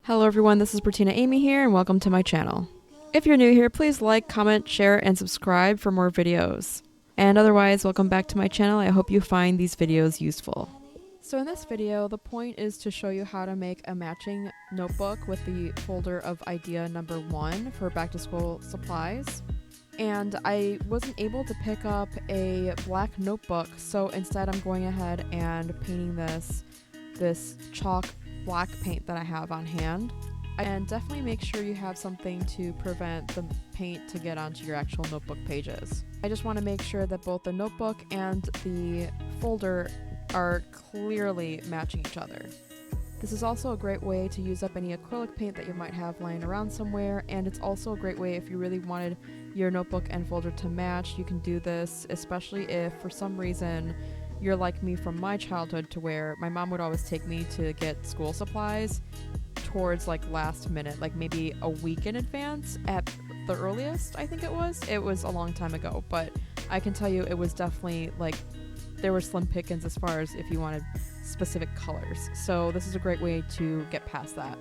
Hello everyone, this is Bertina Amy here and welcome to my channel. If you're new here, please like, comment, share, and subscribe for more videos. And otherwise, welcome back to my channel. I hope you find these videos useful. So in this video, the point is to show you how to make a matching notebook with the folder of idea number 1 for back to school supplies. And I wasn't able to pick up a black notebook, so instead I'm going ahead and painting this chalk black paint that I have on hand. And definitely make sure you have something to prevent the paint to get onto your actual notebook pages. I just want to make sure that both the notebook and the folder are clearly matching each other. This is also a great way to use up any acrylic paint that you might have lying around somewhere, and it's also a great way if you really wanted your notebook and folder to match. You can do this, especially if for some reason you're like me from my childhood, to where my mom would always take me to get school supplies towards like last minute, like maybe a week in advance at the earliest. I think it was a long time ago, but I can tell you it was definitely like there were slim pickings as far as if you wanted specific colors. So this is a great way to get past that.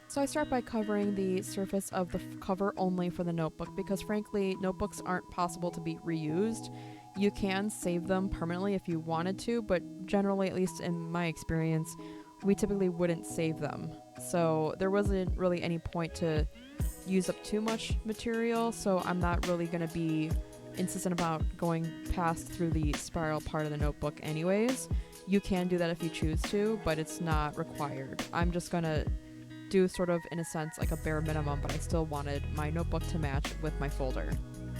So I start by covering the surface of the cover only for the notebook, because frankly notebooks aren't possible to be reused. You can save them permanently if you wanted to, but generally, at least in my experience, we typically wouldn't save them. So there wasn't really any point to use up too much material, so I'm not really going to be insistent about going past through the spiral part of the notebook anyways. You can do that if you choose to, but it's not required. I'm just going to do sort of, in a sense, like a bare minimum, but I still wanted my notebook to match with my folder.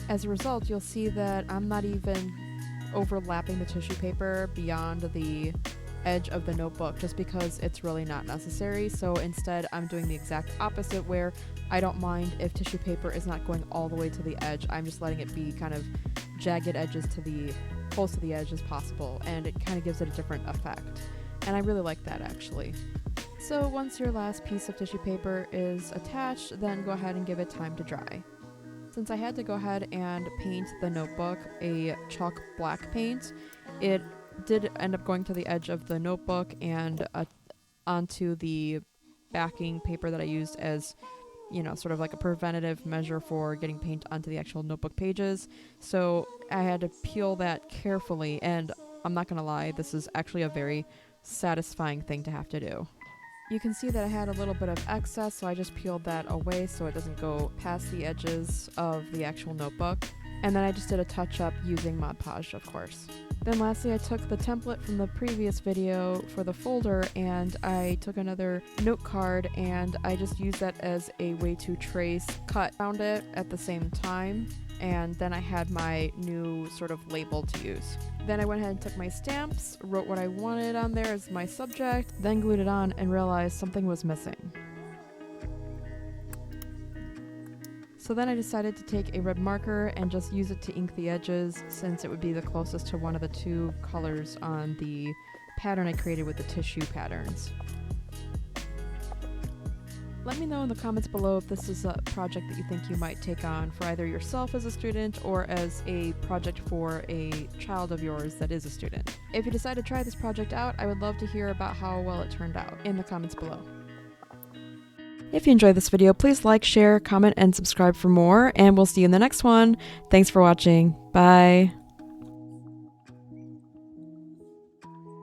As a result, you'll see that I'm not even overlapping the tissue paper beyond the edge of the notebook, just because it's really not necessary. So instead, I'm doing the exact opposite, where I don't mind if tissue paper is not going all the way to the edge. I'm just letting it be kind of jagged edges to the close to the edge as possible, and it kind of gives it a different effect. And I really like that, actually. So once your last piece of tissue paper is attached, then go ahead and give it time to dry. Since I had to go ahead and paint the notebook a chalk black paint, it did end up going to the edge of the notebook and onto the backing paper that I used as, you know, sort of like a preventative measure for getting paint onto the actual notebook pages. So I had to peel that carefully, and I'm not gonna lie, this is actually a very satisfying thing to have to do. You can see that I had a little bit of excess, so I just peeled that away so it doesn't go past the edges of the actual notebook. And then I just did a touch-up using Mod Podge, of course. Then lastly, I took the template from the previous video for the folder, and I took another note card and I just used that as a way to trace cut around it at the same time. And then I had my new sort of label to use. Then I went ahead and took my stamps, wrote what I wanted on there as my subject, then glued it on and realized something was missing. So then I decided to take a red marker and just use it to ink the edges, since it would be the closest to one of the two colors on the pattern I created with the tissue patterns. Let me know in the comments below if this is a project that you think you might take on for either yourself as a student or as a project for a child of yours that is a student. If you decide to try this project out, I would love to hear about how well it turned out in the comments below. If you enjoyed this video, please like, share, comment, and subscribe for more, and we'll see you in the next one. Thanks for watching. Bye.